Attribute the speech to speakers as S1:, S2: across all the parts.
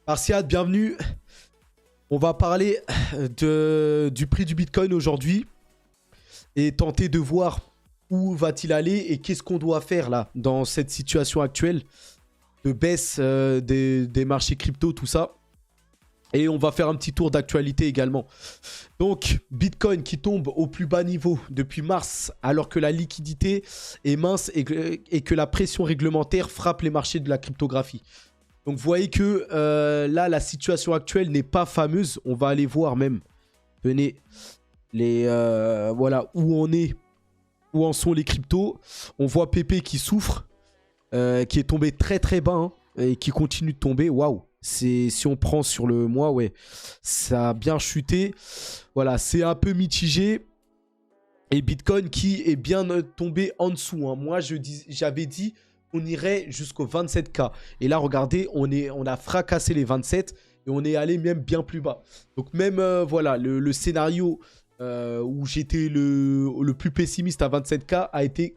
S1: Martial, bienvenue. On va parler du prix du Bitcoin aujourd'hui et tenter de voir où va-t-il aller et qu'est-ce qu'on doit faire là dans cette situation actuelle de baisse des marchés crypto, tout ça. Et on va faire un petit tour d'actualité également. Donc, Bitcoin qui tombe au plus bas niveau depuis mars, alors que la liquidité est mince et que la pression réglementaire frappe les marchés de la cryptographie. Donc, vous voyez que là, la situation actuelle n'est pas fameuse. On va aller voir même, tenez, voilà, où on est, où en sont les cryptos. On voit PP qui souffre, qui est tombé très très bas hein, et qui continue de tomber. Waouh! Si on prend sur le mois, ouais, ça a bien chuté. Voilà, c'est un peu mitigé. Et Bitcoin qui est bien tombé en dessous. Hein. Moi, j'avais dit on irait jusqu'au 27K. Et là, regardez, on a fracassé les 27 et on est allé même bien plus bas. Donc même, voilà, le scénario où j'étais le plus pessimiste à 27K a été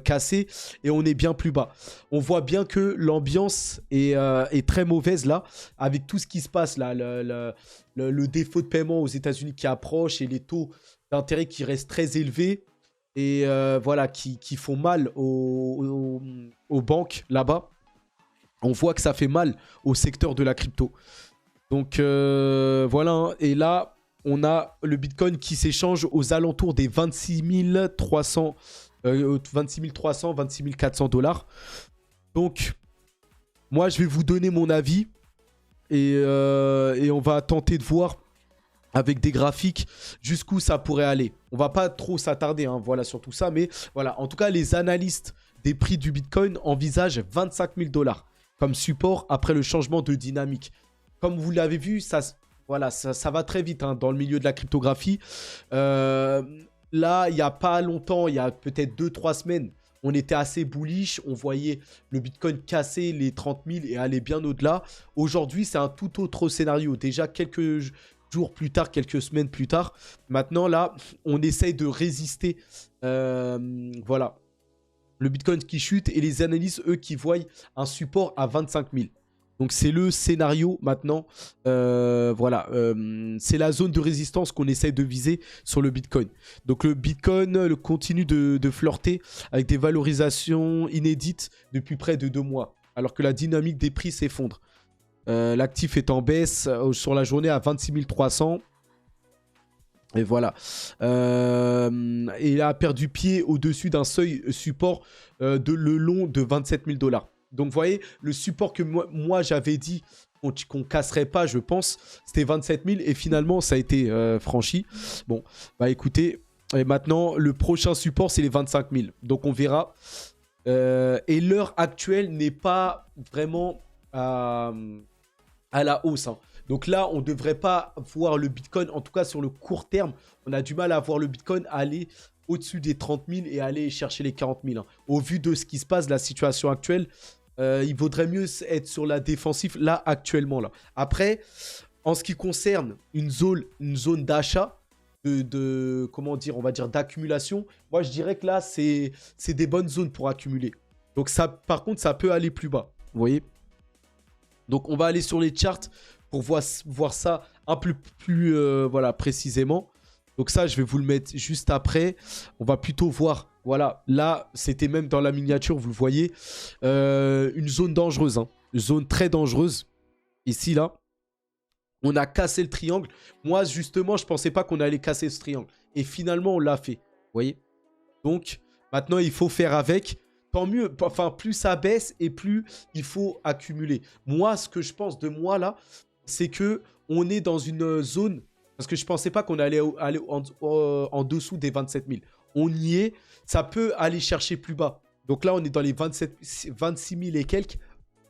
S1: cassé et on est bien plus bas. On voit bien que l'ambiance est très mauvaise là, avec tout ce qui se passe là, le défaut de paiement aux États-Unis qui approche et les taux d'intérêt qui restent très élevés et voilà, qui font mal aux banques là-bas. On voit que ça fait mal au secteur de la crypto. Donc voilà, hein. Et là, on a le Bitcoin qui s'échange aux alentours des 26 300 26 300, 26 400 $. Donc, moi, je vais vous donner mon avis et on va tenter de voir avec des graphiques jusqu'où ça pourrait aller. On va pas trop s'attarder, hein, voilà, sur tout ça, mais voilà. En tout cas, les analystes des prix du Bitcoin envisagent 25 000 $ comme support après le changement de dynamique. Comme vous l'avez vu, voilà, ça va très vite hein, dans le milieu de la cryptographie. Là, il n'y a pas longtemps, il y a peut-être 2-3 semaines, on était assez bullish. On voyait le Bitcoin casser les 30 000 et aller bien au-delà. Aujourd'hui, c'est un tout autre scénario. Déjà, quelques jours plus tard, quelques semaines plus tard. Maintenant, là, on essaye de résister. Voilà. Le Bitcoin qui chute et les analystes, eux, qui voient un support à 25 000. Donc, c'est le scénario maintenant. Voilà. C'est la zone de résistance qu'on essaie de viser sur le Bitcoin. Donc, le Bitcoin continue de flirter avec des valorisations inédites depuis près de 2 mois. Alors que la dynamique des prix s'effondre. L'actif est en baisse sur la journée à 26 300. Et voilà. Et il a perdu pied au-dessus d'un seuil support le long de 27 000 $. Donc, vous voyez, le support que moi j'avais dit qu'on casserait pas, je pense, c'était 27 000 et finalement, ça a été franchi. Bon, bah écoutez, et maintenant, le prochain support, c'est les 25 000. Donc, on verra. Et l'heure actuelle n'est pas vraiment à la hausse. Hein. Donc là, on ne devrait pas voir le Bitcoin, en tout cas sur le court terme, on a du mal à voir le Bitcoin aller au-dessus des 30 000 et aller chercher les 40 000. Hein. Au vu de ce qui se passe, la situation actuelle, il vaudrait mieux être sur la défensive là, actuellement. Là. Après, en ce qui concerne une zone d'achat, comment dire, on va dire d'accumulation, moi je dirais que là, c'est des bonnes zones pour accumuler. Donc ça, par contre, ça peut aller plus bas. Vous voyez ? Donc on va aller sur les charts pour voir ça un peu plus voilà, précisément. Donc ça, je vais vous le mettre juste après. On va plutôt voir, voilà, là, c'était même dans la miniature, vous le voyez, une zone dangereuse, hein, une zone très dangereuse. Ici, là, on a cassé le triangle. Moi, justement, je ne pensais pas qu'on allait casser ce triangle. Et finalement, on l'a fait, vous voyez. Donc, maintenant, il faut faire avec. Tant mieux, enfin, plus ça baisse et plus il faut accumuler. Moi, ce que je pense de moi, là, c'est que on est dans une zone... Parce que je ne pensais pas qu'on allait aller en dessous des 27 000. On y est. Ça peut aller chercher plus bas. Donc là, on est dans les 26 000 et quelques.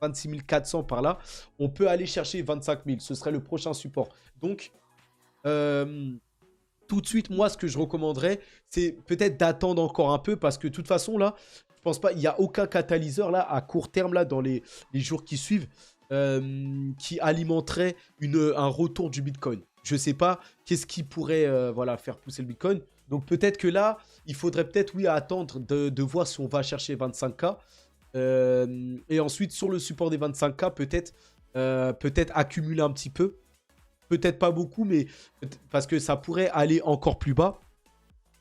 S1: 26 400 par là. On peut aller chercher 25 000. Ce serait le prochain support. Donc, tout de suite, moi, ce que je recommanderais, c'est peut-être d'attendre encore un peu. Parce que de toute façon, là, je pense pas... Il n'y a aucun catalyseur, là, à court terme, là, dans les jours qui suivent, qui alimenterait un retour du Bitcoin. Je ne sais pas qu'est-ce qui pourrait voilà, faire pousser le Bitcoin. Donc peut-être que là, il faudrait peut-être, oui, attendre de voir si on va chercher 25K. Et ensuite, sur le support des 25K, peut-être peut-être accumuler un petit peu. Peut-être pas beaucoup, mais parce que ça pourrait aller encore plus bas.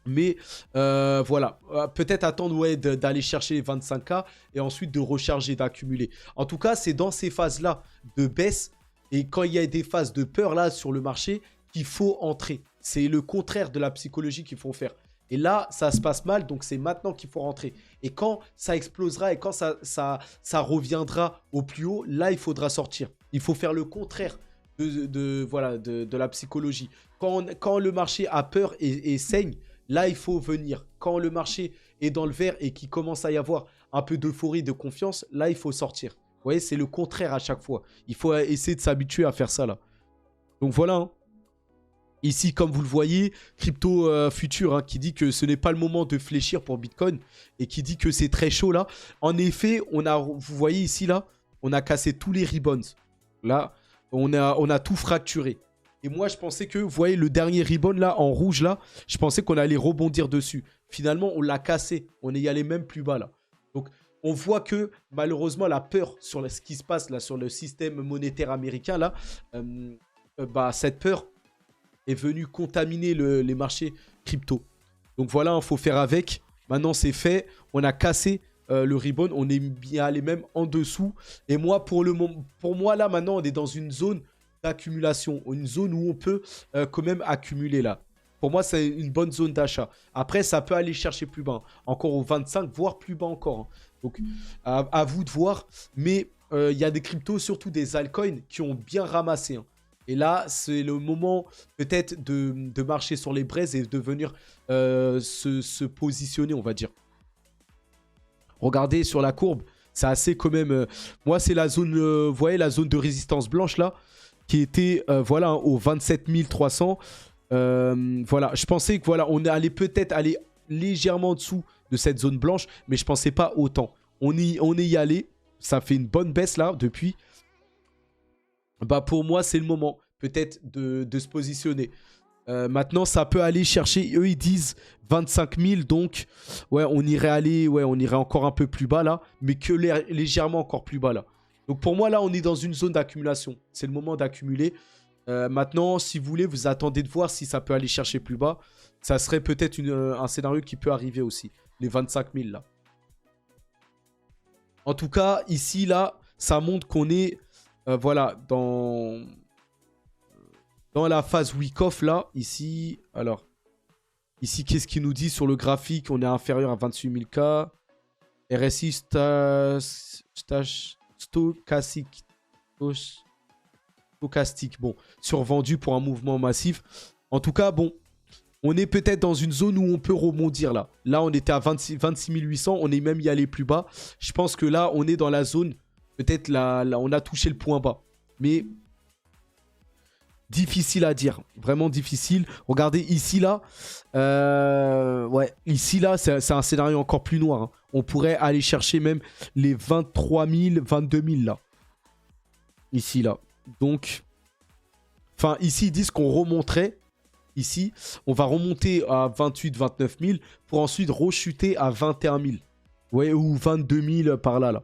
S1: Mais voilà, peut-être attendre ouais, d'aller chercher les 25K et ensuite de recharger, d'accumuler. En tout cas, c'est dans ces phases-là de baisse et quand il y a des phases de peur là sur le marché qu'il faut entrer. C'est le contraire de la psychologie qu'il faut faire. Et là, ça se passe mal, donc c'est maintenant qu'il faut rentrer. Et quand ça explosera et quand ça reviendra au plus haut, là, il faudra sortir. Il faut faire le contraire voilà, de la psychologie. Quand le marché a peur et saigne, là, il faut venir. Quand le marché est dans le vert et qu'il commence à y avoir un peu d'euphorie, de confiance, là, il faut sortir. Vous voyez, c'est le contraire à chaque fois. Il faut essayer de s'habituer à faire ça, là. Donc voilà, hein. Ici, comme vous le voyez, Crypto Future hein, qui dit que ce n'est pas le moment de fléchir pour Bitcoin et qui dit que c'est très chaud là. En effet, vous voyez ici là, on a cassé tous les rebounds. Là, on a tout fracturé. Et moi, je pensais que, vous voyez, le dernier rebound là, en rouge là, je pensais qu'on allait rebondir dessus. Finalement, on l'a cassé. On est allé même plus bas là. Donc, on voit que malheureusement, la peur sur ce qui se passe là, sur le système monétaire américain là, bah, cette peur est venu contaminer les marchés crypto. Donc voilà, il faut faire avec. Maintenant, c'est fait. On a cassé le rebound. On est bien allé même en dessous. Et moi, pour moi, là, maintenant, on est dans une zone d'accumulation. Une zone où on peut quand même accumuler là. Pour moi, c'est une bonne zone d'achat. Après, ça peut aller chercher plus bas. Encore au 25, voire plus bas encore. Hein. Donc, à vous de voir. Mais il y a des cryptos, surtout des altcoins, qui ont bien ramassé. Hein. Et là, c'est le moment peut-être de marcher sur les braises et de venir se positionner, on va dire. Regardez sur la courbe, c'est assez quand même... moi, c'est la zone, vous voyez, la zone de résistance blanche là, qui était voilà, au 27 300. Voilà, je pensais que voilà, on allait peut-être aller légèrement en dessous de cette zone blanche, mais je pensais pas autant. On est y allé, ça fait une bonne baisse là depuis. Bah pour moi, c'est le moment peut-être de se positionner. Maintenant, ça peut aller chercher. Eux, ils disent 25 000. Donc, ouais, on irait aller. Ouais, on irait encore un peu plus bas là. Mais que légèrement encore plus bas là. Donc, pour moi, là, on est dans une zone d'accumulation. C'est le moment d'accumuler. Maintenant, si vous voulez, vous attendez de voir si ça peut aller chercher plus bas. Ça serait peut-être un scénario qui peut arriver aussi. Les 25 000 là. En tout cas, ici, là, ça montre qu'on est... voilà, dans la phase week-off, là, ici, alors, ici, qu'est-ce qu'il nous dit sur le graphique? On est inférieur à 28 000 K. RSI stochastique, bon, survendu pour un mouvement massif. En tout cas, bon, on est peut-être dans une zone où on peut rebondir, là. Là, on était à 26 800, on est même y allé plus bas. Je pense que là, on est dans la zone... Peut-être là, on a touché le point bas. Mais difficile à dire. Vraiment difficile. Regardez ici, là. Ouais, ici, là, c'est un scénario encore plus noir. Hein. On pourrait aller chercher même les 23 000, 22 000, là. Ici, là. Donc, enfin, ici, ils disent qu'on remonterait. Ici, on va remonter à 28, 29 000 pour ensuite rechuter à 21 000. Ouais, ou 22 000 par là, là.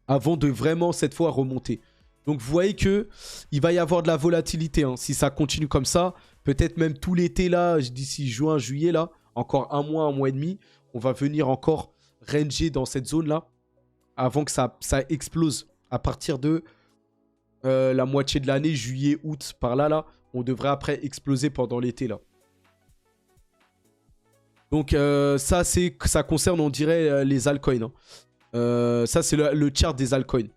S1: Avant de vraiment, cette fois, remonter. Donc, vous voyez que il va y avoir de la volatilité. Hein. Si ça continue comme ça, peut-être même tout l'été, là, d'ici juin, juillet, là, encore un mois et demi, on va venir encore ranger dans cette zone-là avant que ça explose. À partir de la moitié de l'année, juillet, août, par là, là, on devrait après exploser pendant l'été, là. Donc, ça concerne, on dirait, les altcoins. Hein. Ça, c'est le chart des altcoins.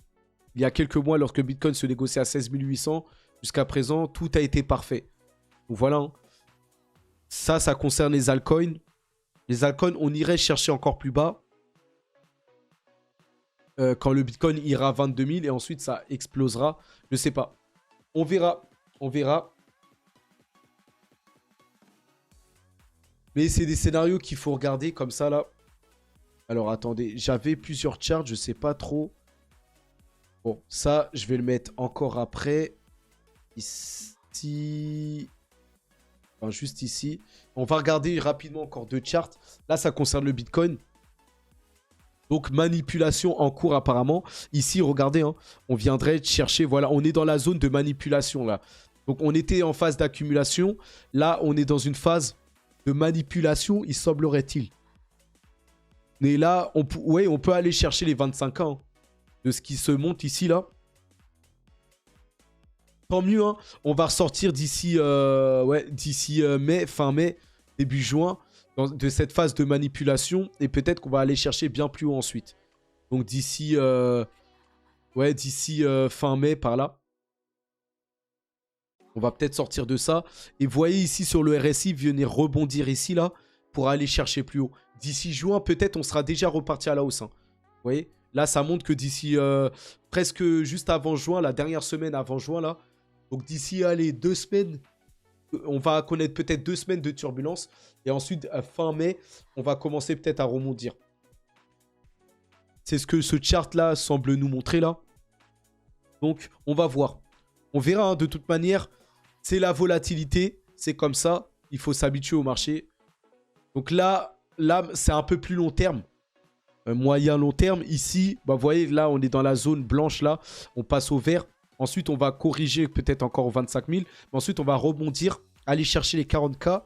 S1: Il y a quelques mois, lorsque Bitcoin se négociait à 16 800, jusqu'à présent, tout a été parfait. Donc voilà. Hein. Ça concerne les altcoins. Les altcoins, on irait chercher encore plus bas. Quand le Bitcoin ira à 22 000 et ensuite ça explosera. Je sais pas. On verra. On verra. Mais c'est des scénarios qu'il faut regarder comme ça là. Alors attendez, j'avais plusieurs charts, je sais pas trop. Bon, ça, je vais le mettre encore après. Ici. Enfin, juste ici. On va regarder rapidement encore deux charts. Là, ça concerne le Bitcoin. Donc, manipulation en cours apparemment. Ici, regardez, hein, on viendrait chercher, voilà, on est dans la zone de manipulation là. Donc, on était en phase d'accumulation. Là, on est dans une phase de manipulation, il semblerait-il. Mais là, ouais, on peut aller chercher les 25 ans de ce qui se monte ici, là. Tant mieux, hein. On va ressortir d'ici ouais, d'ici mai, fin mai, début juin, de cette phase de manipulation. Et peut-être qu'on va aller chercher bien plus haut ensuite. Donc d'ici ouais, d'ici fin mai, par là. On va peut-être sortir de ça. Et vous voyez ici sur le RSI, venir rebondir ici, là, pour aller chercher plus haut. D'ici juin, peut-être on sera déjà reparti à la hausse. Hein. Vous voyez? Là, ça montre que d'ici presque juste avant juin, la dernière semaine avant juin, là. Donc d'ici, allez, 2 semaines, on va connaître peut-être 2 semaines de turbulence. Et ensuite, fin mai, on va commencer peut-être à rebondir. C'est ce que ce chart-là semble nous montrer, là. Donc, on va voir. On verra, hein, de toute manière. C'est la volatilité. C'est comme ça. Il faut s'habituer au marché. Donc là c'est un peu plus long terme. Moyen long terme. Ici, bah, vous voyez, là, on est dans la zone blanche, là. On passe au vert. Ensuite, on va corriger peut-être encore aux 25 000. Mais ensuite, on va rebondir. Aller chercher les 40K.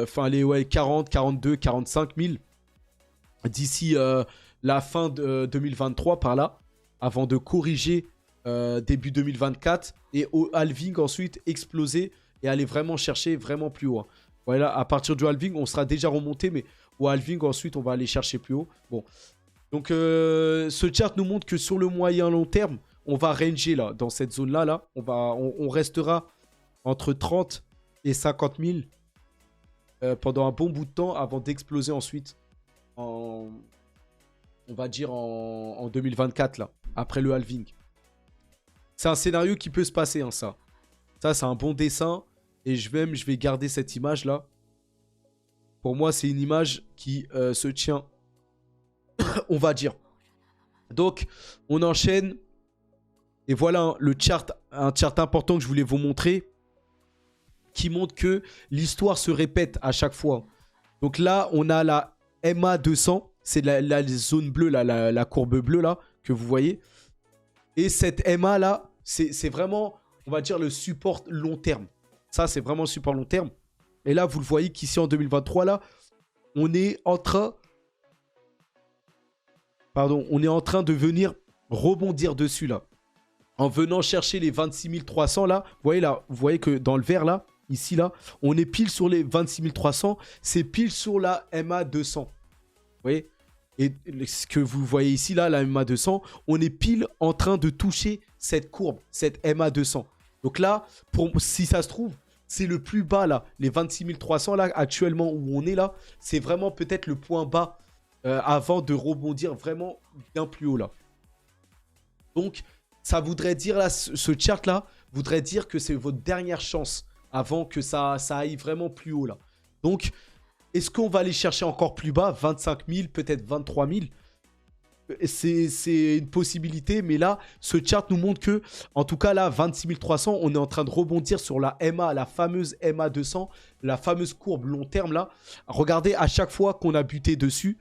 S1: Enfin, les ouais, 40, 42, 45 000. D'ici la fin de 2023, par là. Avant de corriger début 2024. Et au halving, ensuite, exploser. Et aller vraiment chercher vraiment plus haut. Hein. Voilà, à partir du halving, on sera déjà remonté, mais au halving, ensuite, on va aller chercher plus haut. Bon. Donc, ce chart nous montre que sur le moyen long terme, on va ranger là, dans cette zone-là. Là. On restera entre 30 et 50 000 pendant un bon bout de temps avant d'exploser ensuite on va dire en 2024, là, après le halving. C'est un scénario qui peut se passer, hein, ça. Ça, c'est un bon dessin. Et je vais garder cette image-là. Pour moi, c'est une image qui se tient, on va dire. Donc, on enchaîne. Et voilà, hein, un chart important que je voulais vous montrer. Qui montre que l'histoire se répète à chaque fois. Donc là, on a la MA200. C'est la zone bleue, là, la courbe bleue, là, que vous voyez. Et cette MA, là, c'est vraiment, on va dire, le support long terme. Ça, c'est vraiment le support long terme. Et là, vous le voyez qu'ici, en 2023, là, on est en train... Pardon, on est en train de venir rebondir dessus, là. En venant chercher les 26 300, là. Vous voyez que dans le vert, là, ici, là, on est pile sur les 26 300. C'est pile sur la MA200. Vous voyez? Et ce que vous voyez ici, là, la MA200, on est pile en train de toucher cette courbe, cette MA200. Donc là, si ça se trouve, c'est le plus bas, là. Les 26 300, là, actuellement, où on est, là, c'est vraiment peut-être le point bas avant de rebondir vraiment bien plus haut, là. Donc, ça voudrait dire, là, ce chart-là, voudrait dire que c'est votre dernière chance avant que ça aille vraiment plus haut, là. Donc, est-ce qu'on va aller chercher encore plus bas, 25 000, peut-être 23 000? C'est une possibilité, mais là, ce chart nous montre que, en tout cas, là, 26 300, on est en train de rebondir sur la MA, la fameuse MA200, la fameuse courbe long terme, là. Regardez, à chaque fois qu'on a buté dessus,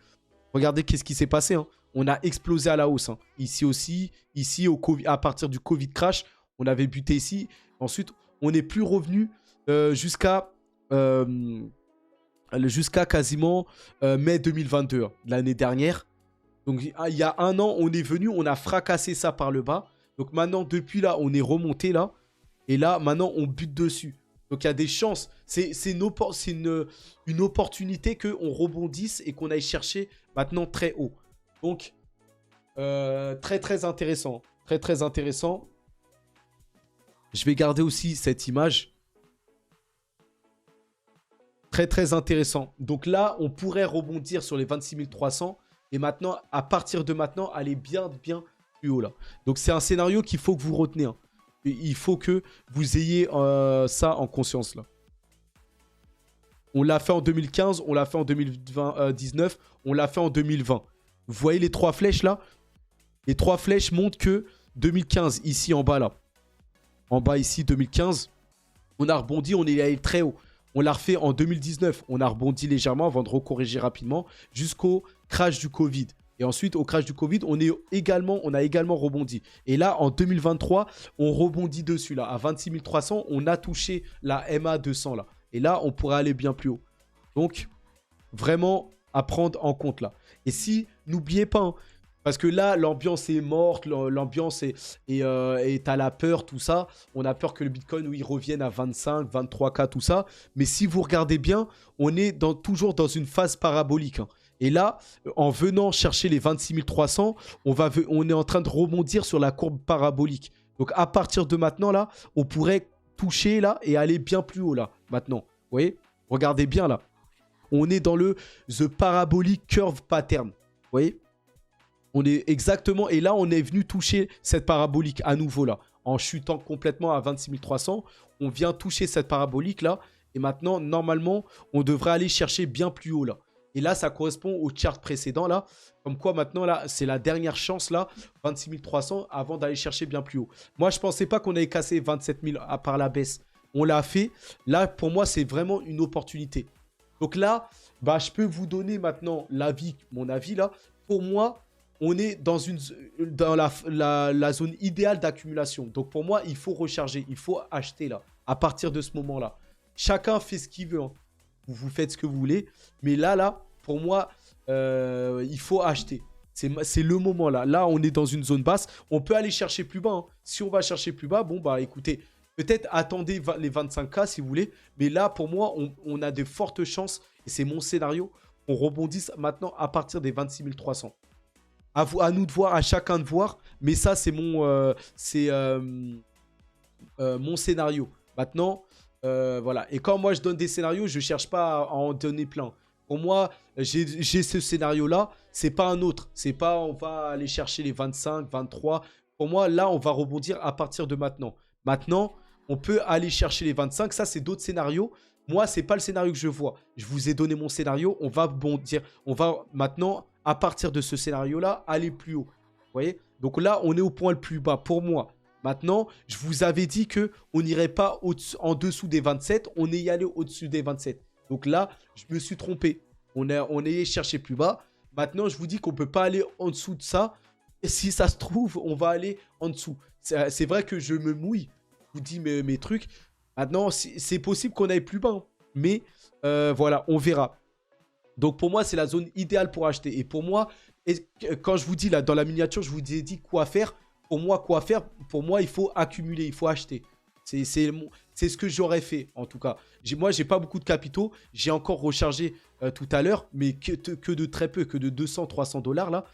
S1: regardez qu'est-ce qui s'est passé, hein. On a explosé à la hausse. Hein. Ici aussi, ici, à partir du Covid crash, on avait buté ici. Ensuite, on n'est plus revenu jusqu'à quasiment mai 2022, l'année dernière. Donc, il y a un an, on est venu, on a fracassé ça par le bas. Donc, maintenant, depuis là, on est remonté là. Et là, maintenant, on bute dessus. Donc, il y a des chances. C'est une opportunité qu'on rebondisse et qu'on aille chercher maintenant très haut. Donc, très, très intéressant. Très, très intéressant. Je vais garder aussi cette image. Très, très intéressant. Donc là, on pourrait rebondir sur les 26 300. Et maintenant, à partir de maintenant, aller bien, bien plus haut là. Donc, c'est un scénario qu'il faut que vous retenez. Hein. Il faut que vous ayez ça en conscience là. On l'a fait en 2015, on l'a fait en 2019, on l'a fait en 2020. Vous voyez les 3 flèches là? Les 3 flèches montrent que 2015, ici en bas là. En bas ici, 2015, on a rebondi, on est allé très haut. On l'a refait en 2019, on a rebondi légèrement avant de recorriger rapidement jusqu'au crash du Covid. Et ensuite, au crash du Covid, on a également rebondi. Et là, en 2023, on rebondit dessus. Là, à 26 300, on a touché la MA 200. Là. Et là, on pourrait aller bien plus haut. Donc, vraiment à prendre en compte là. Et si, n'oubliez pas, hein, parce que là, l'ambiance est morte, l'ambiance et t'as la peur, tout ça. On a peur que le Bitcoin, il revienne à 25, 23K, tout ça. Mais si vous regardez bien, on est toujours dans une phase parabolique. Hein. Et là, en venant chercher les 26 300, on est en train de rebondir sur la courbe parabolique. Donc, à partir de maintenant, là, on pourrait toucher là et aller bien plus haut là, maintenant. Vous voyez? Regardez bien là. On est dans le The Parabolic Curve Pattern. Vous voyez? On est exactement... Et là, on est venu toucher cette parabolique à nouveau là. En chutant complètement à 26 300. On vient toucher cette parabolique là. Et maintenant, normalement, on devrait aller chercher bien plus haut là. Et là, ça correspond au chart précédent là. Comme quoi maintenant là, c'est la dernière chance là. 26 300 avant d'aller chercher bien plus haut. Moi, je ne pensais pas qu'on allait casser 27 000 par la baisse. On l'a fait. Là, pour moi, c'est vraiment une opportunité. Donc là, bah, je peux vous donner maintenant mon avis là. Pour moi, on est dans la zone idéale d'accumulation. Donc pour moi, il faut recharger, il faut acheter là, à partir de ce moment-là. Chacun fait ce qu'il veut. Hein. Vous faites ce que vous voulez. Mais là, pour moi, il faut acheter. C'est le moment là. Là, on est dans une zone basse. On peut aller chercher plus bas. Hein. Si on va chercher plus bas, bon, bah écoutez, peut-être attendez les 25K si vous voulez. Mais là, pour moi, on a de fortes chances, et c'est mon scénario, on rebondisse maintenant à partir des 26 300. À nous de voir, à chacun de voir. Mais ça, c'est mon scénario. Maintenant, voilà. Et quand moi, je donne des scénarios, je ne cherche pas à en donner plein. Pour moi, j'ai ce scénario-là. C'est pas un autre. C'est pas on va aller chercher les 25, 23. Pour moi, là, on va rebondir à partir de maintenant. Maintenant, on peut aller chercher les 25. Ça, c'est d'autres scénarios. Moi, c'est pas le scénario que je vois. Je vous ai donné mon scénario. On va bondir. On va maintenant, à partir de ce scénario-là, aller plus haut. Vous voyez? Donc là, on est au point le plus bas pour moi. Maintenant, je vous avais dit qu'on n'irait pas en dessous des 27. On est y allé au-dessus des 27. Donc là, je me suis trompé. On est cherché plus bas. Maintenant, je vous dis qu'on ne peut pas aller en dessous de ça. Et si ça se trouve, on va aller en dessous. C'est vrai que je me mouille. Je vous dis mes trucs. Maintenant, c'est possible qu'on aille plus bas. Hein. Mais voilà, on verra. Donc pour moi, c'est la zone idéale pour acheter. Et pour moi, quand je vous dis là, dans la miniature, je vous ai dit quoi faire. Pour moi, il faut accumuler, il faut acheter. C'est ce que j'aurais fait, en tout cas. Moi, j'ai pas beaucoup de capitaux. J'ai encore rechargé tout à l'heure, mais que de très peu, que de 200, 300 dollars là.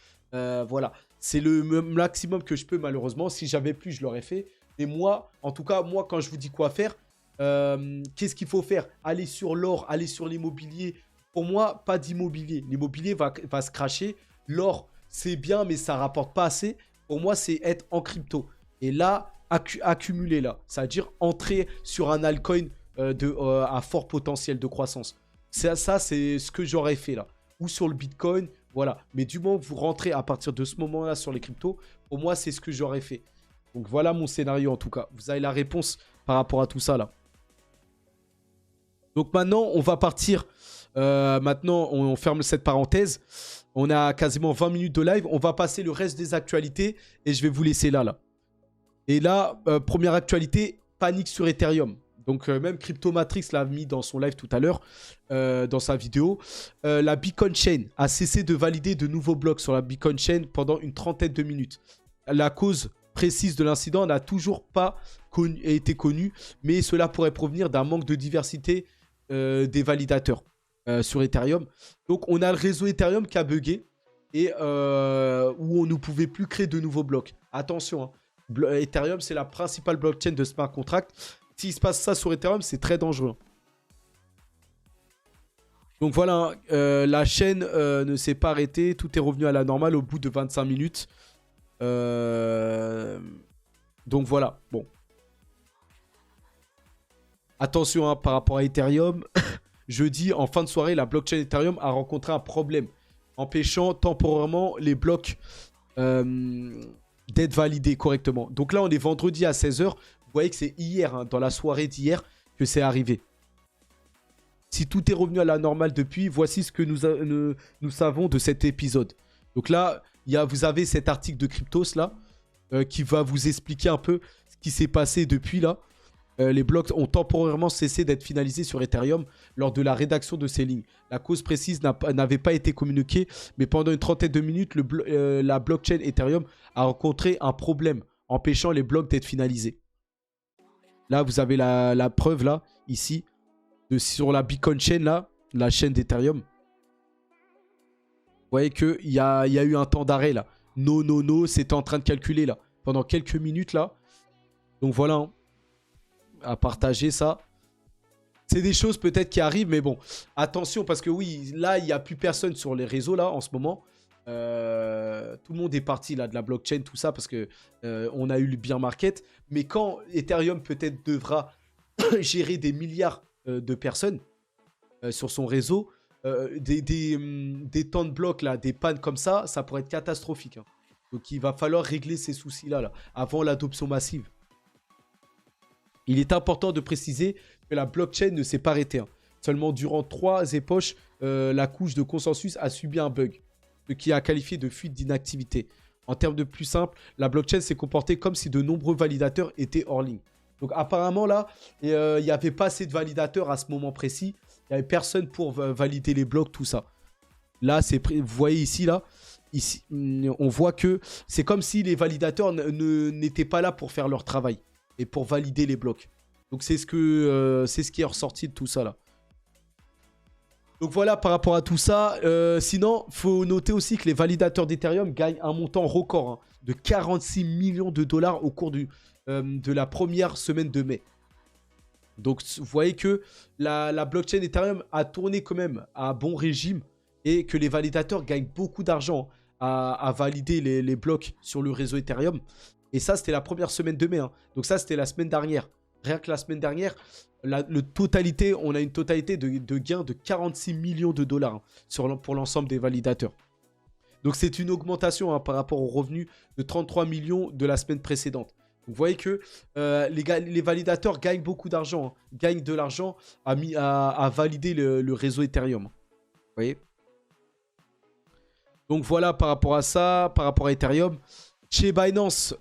S1: Voilà. C'est le maximum que je peux, malheureusement. Si j'avais plus, je l'aurais fait. Mais moi, en tout cas, moi, quand je vous dis quoi faire, qu'est-ce qu'il faut faire? Aller sur l'or, aller sur l'immobilier. Pour moi, pas d'immobilier. L'immobilier va se cracher. L'or, c'est bien, mais ça rapporte pas assez. Pour moi, c'est être en crypto. Et là, accumuler là. C'est-à-dire entrer sur un altcoin à fort potentiel de croissance. Ça, c'est ce que j'aurais fait là. Ou sur le Bitcoin, voilà. Mais du moment que vous rentrez à partir de ce moment-là sur les cryptos, pour moi, c'est ce que j'aurais fait. Donc voilà mon scénario en tout cas. Vous avez la réponse par rapport à tout ça là. Donc maintenant, on va partir. Maintenant, on ferme cette parenthèse. On a quasiment 20 minutes de live. On va passer le reste des actualités et je vais vous laisser là. Et là, première actualité, panique sur Ethereum. Donc même Cryptomatrix l'a mis dans son live tout à l'heure, dans sa vidéo. La Bitcoin Chain a cessé de valider de nouveaux blocs sur la Bitcoin Chain pendant une trentaine de minutes. La cause précise de l'incident n'a toujours pas été connue, mais cela pourrait provenir d'un manque de diversité des validateurs sur Ethereum. Donc on a le réseau Ethereum qui a bugué et où on ne pouvait plus créer de nouveaux blocs. Attention, hein. Ethereum, c'est la principale blockchain de smart contract. S'il se passe ça sur Ethereum, c'est très dangereux. Donc voilà, la chaîne ne s'est pas arrêtée. Tout est revenu à la normale au bout de 25 minutes. Donc voilà, bon. Attention hein, par rapport à Ethereum. Jeudi, en fin de soirée, la blockchain Ethereum a rencontré un problème, empêchant temporairement les blocs d'être validés correctement. Donc là, on est vendredi à 16 h. Vous voyez que c'est hier, hein, dans la soirée d'hier, que c'est arrivé. Si tout est revenu à la normale depuis, voici ce que nous savons de cet épisode. Donc là, vous avez cet article de Cryptos là, qui va vous expliquer un peu ce qui s'est passé depuis là. Les blocs ont temporairement cessé d'être finalisés sur Ethereum lors de la rédaction de ces lignes. La cause précise n'avait pas été communiquée, mais pendant une trentaine de minutes, la blockchain Ethereum a rencontré un problème, empêchant les blocs d'être finalisés. Là, vous avez la preuve là, ici, sur la Bitcoin Chain là, la chaîne d'Ethereum. Vous voyez qu'il y a eu un temps d'arrêt là. Non, c'était en train de calculer là, pendant quelques minutes là. Donc voilà, hein, à partager ça. C'est des choses peut-être qui arrivent, mais bon, attention parce que oui, là, il n'y a plus personne sur les réseaux là en ce moment. Tout le monde est parti là de la blockchain, tout ça, parce que on a eu le bear market. Mais quand Ethereum peut-être devra gérer des milliards de personnes sur son réseau, des temps de blocs là, des pannes comme ça pourrait être catastrophique. Hein. Donc il va falloir régler ces soucis là avant l'adoption massive. Il est important de préciser que la blockchain ne s'est pas arrêtée. Hein. Seulement durant 3 époches, la couche de consensus a subi un bug, ce qui a qualifié de fuite d'inactivité. En termes de plus simple, la blockchain s'est comportée comme si de nombreux validateurs étaient hors ligne. Donc apparemment là, il n'y avait pas assez de validateurs à ce moment précis. Il n'y avait personne pour valider les blocs, tout ça. Là, vous voyez ici, là, ici, on voit que c'est comme si les validateurs n'étaient pas là pour faire leur travail et pour valider les blocs. Donc c'est ce qui est ressorti de tout ça là. Donc voilà par rapport à tout ça. Sinon, il faut noter aussi que les validateurs d'Ethereum gagnent un montant record hein, de 46 millions de dollars au cours de la première semaine de mai. Donc vous voyez que la blockchain Ethereum a tourné quand même à un bon régime et que les validateurs gagnent beaucoup d'argent à valider les blocs sur le réseau Ethereum. Et ça, c'était la première semaine de mai. Hein. Donc ça, c'était la semaine dernière. Rien que la semaine dernière, on a une totalité de gains de 46 millions de dollars hein, pour l'ensemble des validateurs. Donc c'est une augmentation hein, par rapport aux revenus de 33 millions de la semaine précédente. Vous voyez que les validateurs gagnent beaucoup d'argent, hein, gagnent de l'argent à valider le réseau Ethereum. Vous voyez? Donc voilà par rapport à ça, par rapport à Ethereum. Chez Binance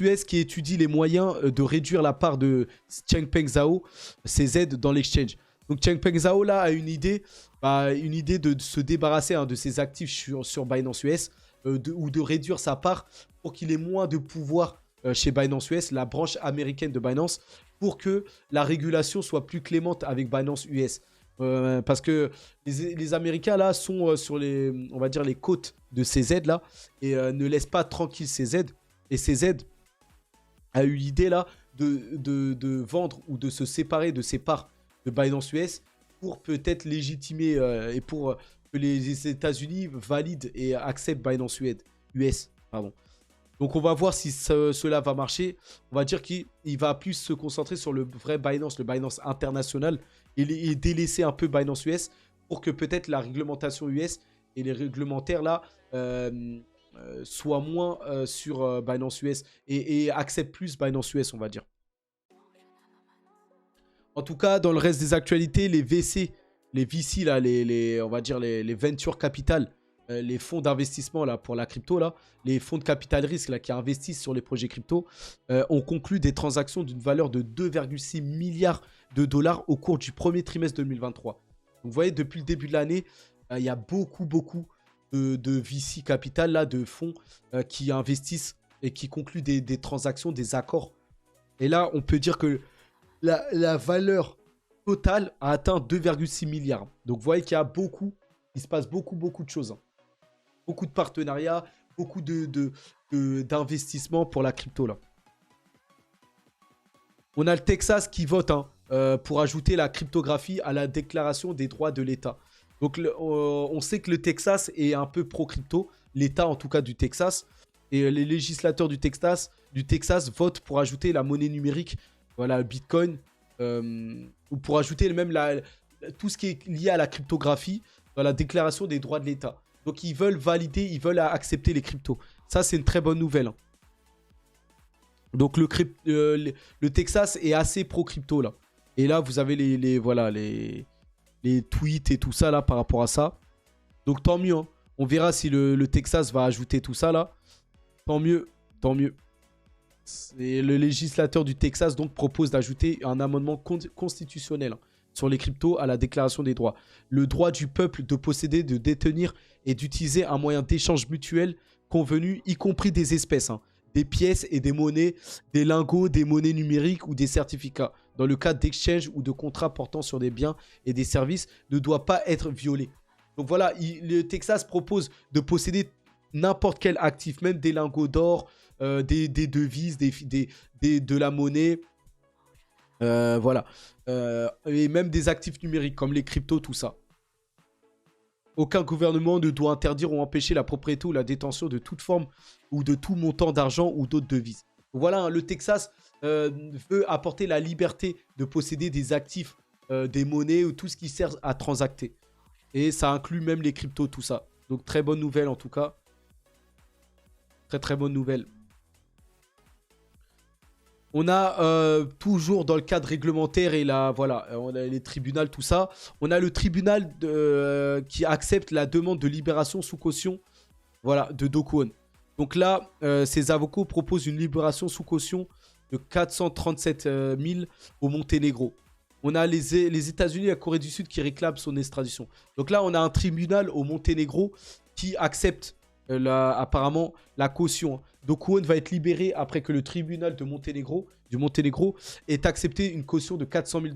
S1: US qui étudie les moyens de réduire la part de Changpeng Zhao, CZ dans l'exchange. Donc Changpeng Zhao là a une idée de se débarrasser hein, de ses actifs sur Binance US ou de réduire sa part pour qu'il ait moins de pouvoir chez Binance US, la branche américaine de Binance, pour que la régulation soit plus clémente avec Binance US. Parce que les Américains là sont sur on va dire les côtes de CZ là et ne laissent pas tranquille CZ. Et CZ a eu l'idée là de vendre ou de se séparer de ses parts de Binance US pour peut-être légitimer et pour que les États-Unis valident et acceptent Binance US. Pardon. Donc on va voir si cela va marcher. On va dire qu'il va plus se concentrer sur le vrai Binance, le Binance international, et délaisser un peu Binance US pour que peut-être la réglementation US et les réglementaires là soient moins sur Binance US et acceptent plus Binance US, on va dire. En tout cas, dans le reste des actualités, les VC, les VC là, on va dire les venture capital, les fonds d'investissement là pour la crypto là, les fonds de capital risque là qui investissent sur les projets crypto, ont conclu des transactions d'une valeur de 2,6 milliards de dollars au cours du premier trimestre 2023. Donc vous voyez, depuis le début de l'année, il y a beaucoup de VC capital là, de fonds qui investissent et qui concluent des transactions, des accords. Et là, on peut dire que la valeur totale a atteint 2,6 milliards. Donc vous voyez qu'il y a il se passe beaucoup de choses. Hein. Beaucoup de partenariats, beaucoup d'investissements pour la crypto là. On a le Texas qui vote hein, pour ajouter la cryptographie à la déclaration des droits de l'État. Donc on sait que le Texas est un peu pro-crypto, l'État en tout cas du Texas. Et les législateurs du Texas votent pour ajouter la monnaie numérique, voilà, Bitcoin, ou pour ajouter même tout ce qui est lié à la cryptographie dans la déclaration des droits de l'État. Donc ils veulent valider, ils veulent accepter les cryptos. Ça, c'est une très bonne nouvelle. Hein. Donc le Texas est assez pro-crypto là. Et là, vous avez les tweets et tout ça là par rapport à ça. Donc tant mieux. Hein. On verra si le Texas va ajouter tout ça là. Tant mieux, tant mieux. Et le législateur du Texas donc propose d'ajouter un amendement constitutionnel sur les cryptos à la déclaration des droits. Le droit du peuple de posséder, de détenir et d'utiliser un moyen d'échange mutuel convenu, y compris des espèces, hein, des pièces et des monnaies, des lingots, des monnaies numériques ou des certificats, dans le cadre d'exchange ou de contrats portant sur des biens et des services, ne doit pas être violé. Donc voilà, le Texas propose de posséder n'importe quel actif, même des lingots d'or, des devises, de la monnaie, voilà. Et même des actifs numériques comme les cryptos, tout ça. Aucun gouvernement ne doit interdire ou empêcher la propriété ou la détention de toute forme ou de tout montant d'argent ou d'autres devises. Voilà, hein, le Texas veut apporter la liberté de posséder des actifs, des monnaies ou tout ce qui sert à transacter. Et ça inclut même les cryptos, tout ça. Donc très bonne nouvelle en tout cas. Très très bonne nouvelle. On a toujours dans le cadre réglementaire et là, voilà, on a les tribunaux, tout ça. On a le tribunal qui accepte la demande de libération sous caution, voilà, de Do Kwon. Donc là, ses avocats proposent une libération sous caution de 437 000 au Monténégro. On a les États-Unis et la Corée du Sud qui réclament son extradition. Donc là, on a un tribunal au Monténégro qui accepte apparemment la caution. Do Kwon va être libéré après que le tribunal du Monténégro ait accepté une caution de 400 000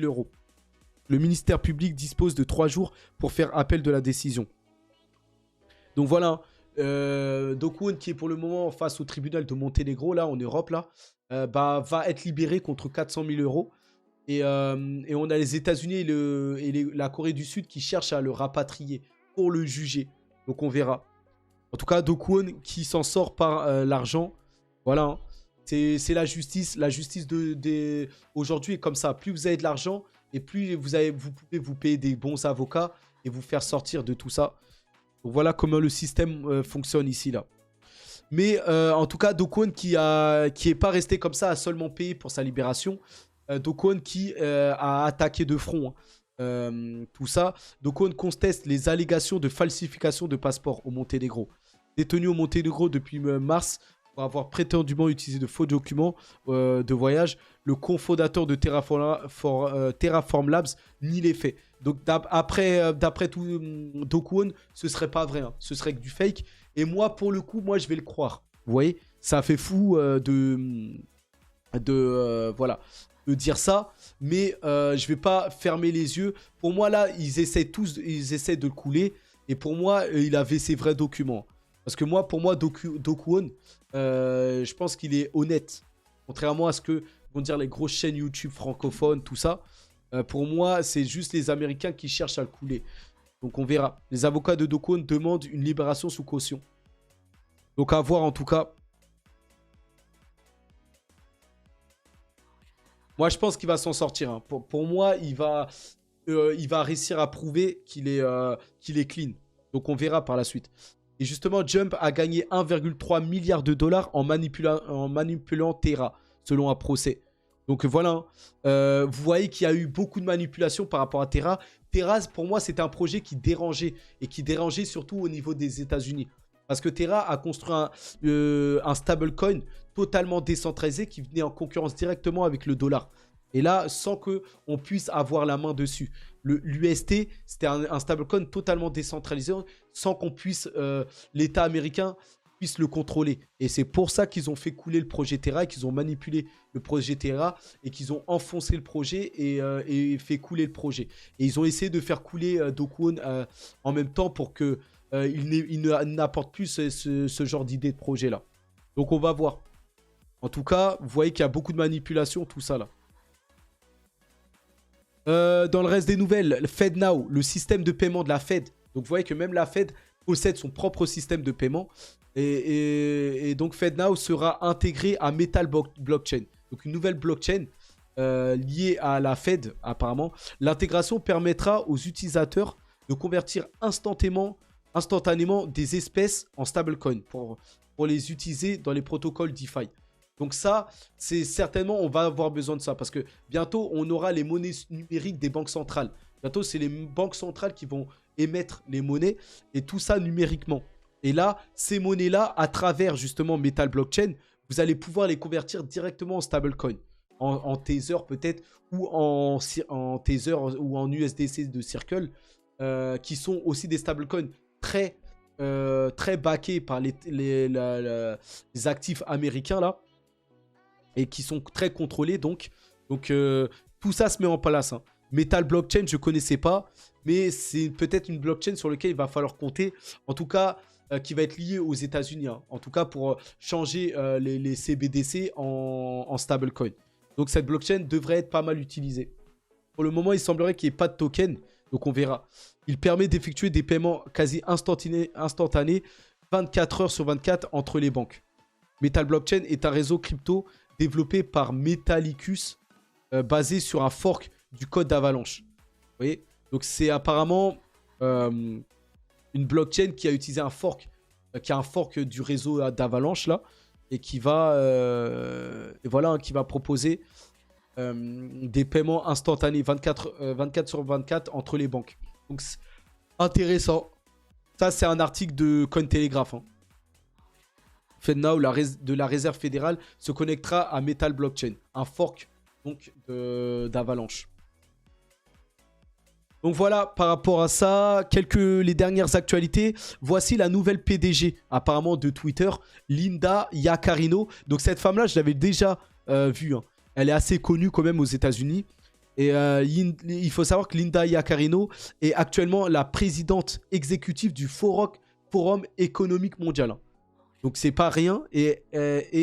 S1: euros. Le ministère public dispose de 3 jours pour faire appel de la décision. Donc voilà, Do Kwon qui est pour le moment face au tribunal de Monténégro, là en Europe, là, va être libéré contre 400 000 euros. Et on a les États-Unis et la Corée du Sud qui cherchent à le rapatrier pour le juger. Donc on verra. En tout cas, Do Kwon qui s'en sort par l'argent. Voilà. Hein. C'est la justice. La justice aujourd'hui est comme ça. Plus vous avez de l'argent et plus vous pouvez vous payer des bons avocats et vous faire sortir de tout ça. Donc voilà comment le système fonctionne ici, là. Mais en tout cas, Do Kwon qui est pas resté comme ça, a seulement payé pour sa libération. Do Kwon qui a attaqué de front. Hein. Tout ça. Do Kwon conteste les allégations de falsification de passeport au Monténégro. Détenu au Monténégro depuis mars pour avoir prétendument utilisé de faux documents de voyage, le cofondateur de Terraform Labs nie les faits. Donc d'après tout Do Kwon, ce serait pas vrai, hein. Ce serait que du fake. Et moi, pour le coup, je vais le croire. Vous voyez, ça fait fou voilà, de dire ça, mais je vais pas fermer les yeux. Pour moi, là, ils essaient de le couler. Et pour moi, il avait ses vrais documents. Parce que pour moi, Do Kwon, je pense qu'il est honnête. Contrairement à ce que vont dire les grosses chaînes YouTube francophones, tout ça. Pour moi, c'est juste les Américains qui cherchent à le couler. Donc on verra. Les avocats de Do Kwon demandent une libération sous caution. Donc à voir en tout cas. Moi, je pense qu'il va s'en sortir. Hein. Pour moi, il va réussir à prouver qu'il est clean. Donc on verra par la suite. Et justement, Jump a gagné 1,3 milliard de dollars en manipulant Terra, selon un procès. Donc voilà, vous voyez qu'il y a eu beaucoup de manipulations par rapport à Terra. Terra, pour moi, c'était un projet qui dérangeait. Et qui dérangeait surtout au niveau des États-Unis. Parce que Terra a construit un stablecoin totalement décentralisé qui venait en concurrence directement avec le dollar. Et là, sans qu'on puisse avoir la main dessus. L'UST, c'était un stablecoin totalement décentralisé, sans qu'on puisse, l'État américain puisse le contrôler. Et c'est pour ça qu'ils ont fait couler le projet Terra, et qu'ils ont manipulé le projet Terra, et qu'ils ont enfoncé le projet et fait couler le projet. Et ils ont essayé de faire couler Do Kwon en même temps pour que il n'apporte plus ce genre d'idée de projet-là. Donc on va voir. En tout cas, vous voyez qu'il y a beaucoup de manipulation, tout ça là. Dans le reste des nouvelles, FedNow, le système de paiement de la Fed. Donc vous voyez que même la Fed possède son propre système de paiement. Et donc FedNow sera intégré à Metal Blockchain. Donc une nouvelle blockchain liée à la Fed apparemment. L'intégration permettra aux utilisateurs de convertir instantanément des espèces en stablecoin pour les utiliser dans les protocoles DeFi. Donc ça, c'est certainement, on va avoir besoin de ça parce que bientôt, on aura les monnaies numériques des banques centrales. Bientôt, c'est les banques centrales qui vont émettre les monnaies et tout ça numériquement. Et là, ces monnaies-là, à travers justement Metal Blockchain, vous allez pouvoir les convertir directement en stablecoin. En Tether peut-être, ou en Tether ou en USDC de Circle, qui sont aussi des stablecoins très backés par les actifs américains là, et qui sont très contrôlés donc tout ça se met en place. Hein. Metal Blockchain, je ne connaissais pas, mais c'est peut-être une blockchain sur laquelle il va falloir compter. En tout cas, qui va être liée aux États-Unis. Hein. En tout cas, pour changer les CBDC en stablecoin. Donc, cette blockchain devrait être pas mal utilisée. Pour le moment, il semblerait qu'il n'y ait pas de token. Donc, on verra. Il permet d'effectuer des paiements quasi instantanés 24 heures sur 24 entre les banques. Metal Blockchain est un réseau crypto développé par Metallicus, basé sur un fork du code d'Avalanche. Vous voyez? Donc c'est apparemment une blockchain qui a utilisé un fork, qui a un fork du réseau d'Avalanche là, et qui va, qui va proposer des paiements instantanés 24 sur 24 entre les banques. Donc c'est intéressant. Ça c'est un article de Cointelegraph. Hein. FedNow de la réserve fédérale se connectera à Metal Blockchain, un fork donc d'Avalanche. Donc voilà, par rapport à ça, les dernières actualités. Voici la nouvelle PDG, apparemment de Twitter, Linda Yaccarino. Donc cette femme-là, je l'avais déjà vue. Hein. Elle est assez connue quand même aux États-Unis. Et il faut savoir que Linda Yaccarino est actuellement la présidente exécutive du Forum économique mondial. Hein. Donc c'est pas rien. Et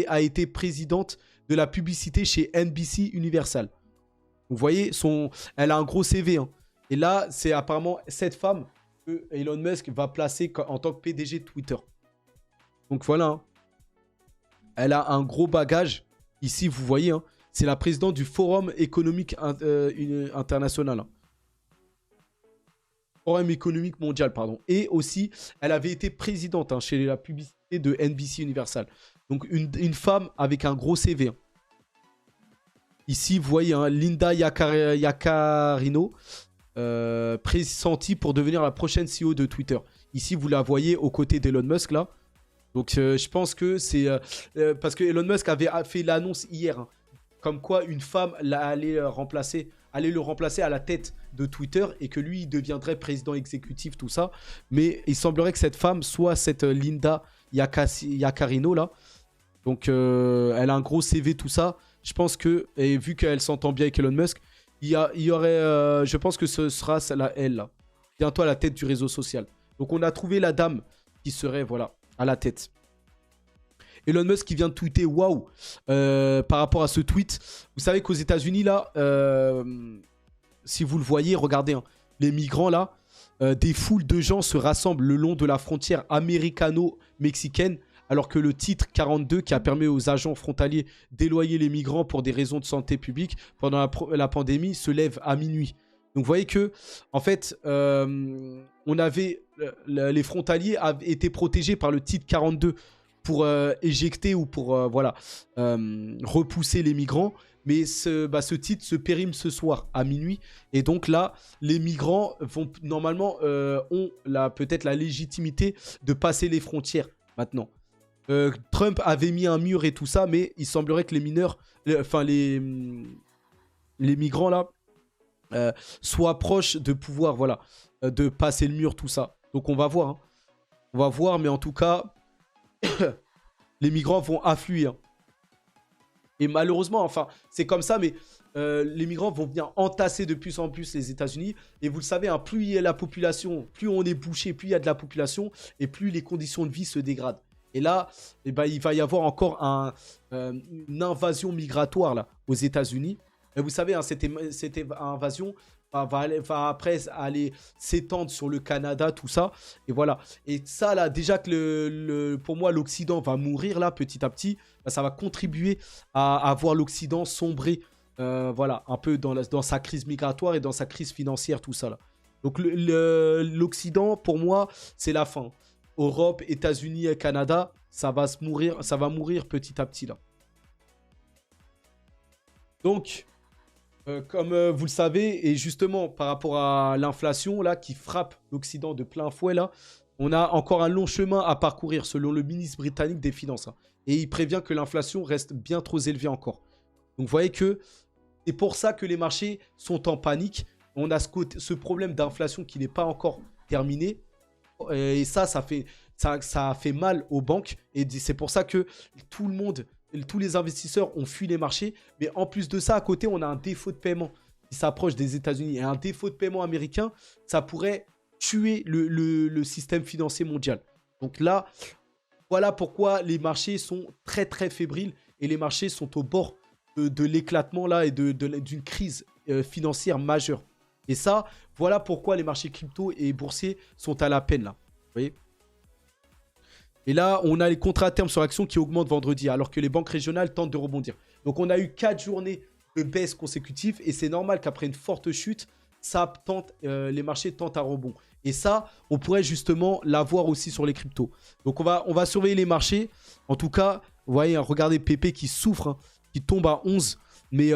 S1: a été présidente de la publicité chez NBC Universal. Vous voyez, elle a un gros CV. Hein. Et là, c'est apparemment cette femme que Elon Musk va placer en tant que PDG de Twitter. Donc voilà. Hein. Elle a un gros bagage. Ici, vous voyez, hein, c'est la présidente du Forum économique international. Hein. Forum économique mondial, pardon. Et aussi, elle avait été présidente chez la publicité de NBC Universal. Donc une femme avec un gros CV. Hein. Ici, vous voyez, hein, Linda Yaccarino. Pressentie pour devenir la prochaine CEO de Twitter. Ici, vous la voyez aux côtés d'Elon Musk, là. Donc, je pense que c'est... parce que Elon Musk avait fait l'annonce hier, hein, comme quoi une femme allait le remplacer à la tête de Twitter et que lui, il deviendrait président exécutif, tout ça. Mais il semblerait que cette femme soit cette Linda Yaccarino, là. Donc, elle a un gros CV, tout ça. Je pense que, et vu qu'elle s'entend bien avec Elon Musk, il y aurait, je pense que ce sera elle, là, bientôt à la tête du réseau social. Donc on a trouvé la dame qui serait, voilà, à la tête. Elon Musk qui vient de tweeter, waouh, par rapport à ce tweet. Vous savez qu'aux États-Unis là, si vous le voyez, regardez, hein, les migrants là, des foules de gens se rassemblent le long de la frontière américano-mexicaine. Alors que le titre 42 qui a permis aux agents frontaliers d'éloigner les migrants pour des raisons de santé publique pendant la pandémie se lève à minuit. Donc vous voyez que, en fait, les frontaliers avaient été protégés par le titre 42 pour éjecter ou pour repousser les migrants. Mais ce titre se périme ce soir à minuit. Et donc là, les migrants normalement ont peut-être la légitimité de passer les frontières maintenant. Trump avait mis un mur et tout ça, mais il semblerait que les migrants là soient proches de pouvoir, de passer le mur, tout ça. Donc on va voir. Hein. On va voir, mais en tout cas, les migrants vont affluer. Hein. Et malheureusement, enfin, c'est comme ça, mais les migrants vont venir entasser de plus en plus les États-Unis. Et vous le savez, hein, plus il y a la population, plus on est bouché, plus il y a de la population, et plus les conditions de vie se dégradent. Et là, il va y avoir encore une invasion migratoire là, aux États-Unis. Et vous savez, hein, cette invasion va après aller s'étendre sur le Canada, tout ça. Et voilà. Et ça, là, déjà que pour moi, l'Occident va mourir là, petit à petit, ça va contribuer à voir l'Occident sombrer un peu dans sa crise migratoire et dans sa crise financière, tout ça là. Donc l'Occident, pour moi, c'est la fin. Europe, États-Unis et Canada, ça va mourir petit à petit là. Donc, Comme vous le savez, et justement par rapport à l'inflation là qui frappe l'Occident de plein fouet là, on a encore un long chemin à parcourir selon le ministre britannique des Finances, hein. Et il prévient que l'inflation reste bien trop élevée encore. Donc vous voyez que c'est pour ça que les marchés sont en panique. On a ce problème d'inflation qui n'est pas encore terminé. Et ça fait mal aux banques. Et c'est pour ça que tout le monde, tous les investisseurs ont fui les marchés. Mais en plus de ça, à côté, on a un défaut de paiement qui s'approche des États-Unis. Et un défaut de paiement américain, ça pourrait tuer le système financier mondial. Donc là, voilà pourquoi les marchés sont très très fébriles. Et les marchés sont au bord de l'éclatement là et d'une crise financière majeure. Et ça, voilà pourquoi les marchés crypto et boursiers sont à la peine là. Vous voyez? Et là, on a les contrats à terme sur action qui augmentent vendredi, alors que les banques régionales tentent de rebondir. Donc on a eu 4 journées de baisse consécutives, et c'est normal qu'après une forte chute, les marchés tentent un rebond. Et ça, on pourrait justement l'avoir aussi sur les cryptos. Donc on va surveiller les marchés. En tout cas, vous voyez, hein, regardez PP qui souffre, hein, qui tombe à 11. Mais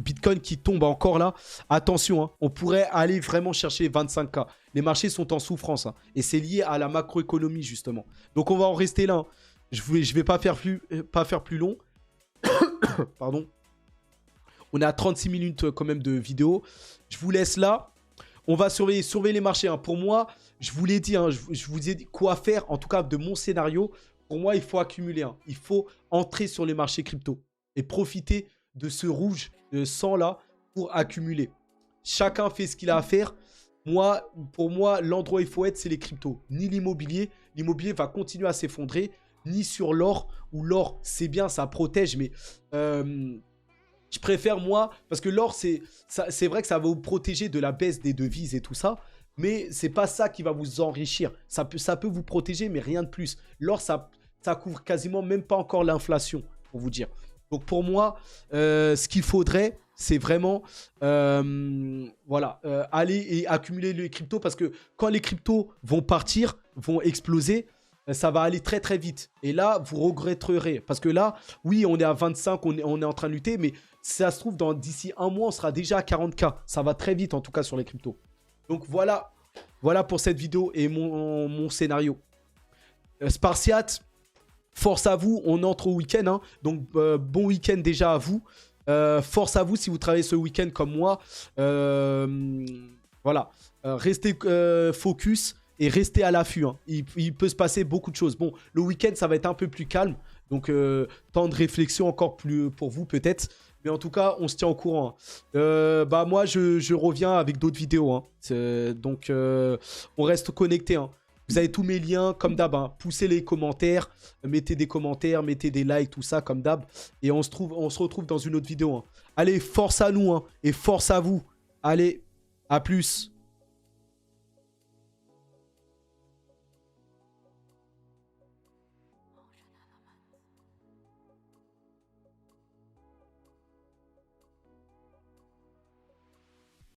S1: Bitcoin qui tombe encore là. Attention, hein, on pourrait aller vraiment chercher les 25K. Les marchés sont en souffrance, hein, et c'est lié à la macroéconomie justement. Donc on va en rester là, hein. Je vais pas faire plus long. Pardon. On est à 36 minutes quand même de vidéo. Je vous laisse là. On va surveiller les marchés, hein. Pour moi, je vous l'ai dit, hein, je vous ai dit quoi faire. En tout cas, de mon scénario, pour moi, il faut accumuler, hein. Il faut entrer sur les marchés crypto et profiter de ce rouge, de sang là, pour accumuler. Chacun fait ce qu'il a à faire. Pour moi, l'endroit où il faut être, c'est les cryptos. Ni l'immobilier. L'immobilier va continuer à s'effondrer. Ni sur l'or, où l'or, c'est bien, ça protège, mais je préfère, moi, parce que l'or, c'est vrai que ça va vous protéger de la baisse des devises et tout ça, mais c'est pas ça qui va vous enrichir. Ça peut vous protéger, mais rien de plus. L'or, ça couvre quasiment même pas encore l'inflation, pour vous dire. Donc pour moi, ce qu'il faudrait, c'est vraiment aller et accumuler les cryptos, parce que quand les cryptos vont partir, vont exploser, ça va aller très très vite. Et là, vous regretterez. Parce que là, oui, on est à 25, on est en train de lutter, mais si ça se trouve, d'ici un mois, on sera déjà à 40K. Ça va très vite, en tout cas, sur les cryptos. Donc voilà pour cette vidéo et mon scénario. Spartiate, force à vous, on entre au week-end, hein. Donc bon week-end déjà à vous. Force à vous si vous travaillez ce week-end comme moi. Restez focus et restez à l'affût, hein. Il peut se passer beaucoup de choses. Bon, le week-end, ça va être un peu plus calme. Donc temps de réflexion encore plus pour vous peut-être. Mais en tout cas, on se tient au courant, hein. Moi, je reviens avec d'autres vidéos, hein. Donc on reste connecté, hein. Vous avez tous mes liens, comme d'hab, hein. Poussez les commentaires, mettez des commentaires, mettez des likes, tout ça, comme d'hab. Et on se retrouve dans une autre vidéo, hein. Allez, force à nous, hein, et force à vous. Allez, à plus.